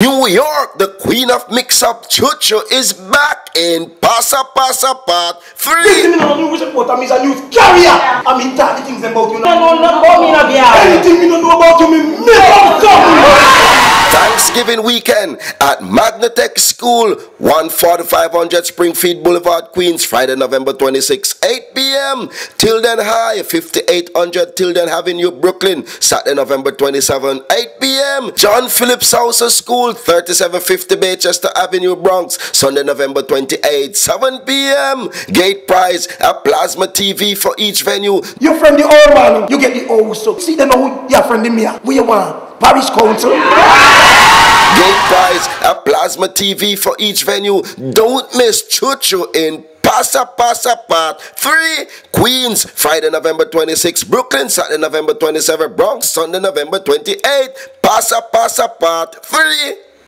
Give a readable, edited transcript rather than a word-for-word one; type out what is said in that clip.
New York, the queen of mix-up Chuchu is back in Passa Passa Part 3. Listen, I don't know which report. I'm a news carrier. I mean, talk the things about you. I know nothing about me, anything you don't know about you, me make up something. Thanksgiving weekend at Magnatech School, 14500 Springfield Boulevard, Queens, Friday, November 26, 8 p.m. Tilden High, 5800 Tilden Avenue, Brooklyn, Saturday, November 27, 8 p.m. John Phillips House School, 3750 Baychester Avenue, Bronx, Sunday, November 28, 7 p.m. Gate prize, a plasma TV for each venue. You friend the old man, you get the old so. See, they know who your friend in me. Who you want? Parish Council. Gate prize, a plasma TV for each venue. Don't miss Chuchu in Passa Passa Part 3. Queens, Friday, November 26, Brooklyn, Saturday, November 27, Bronx, Sunday, November 28. Passa Passa Part 3.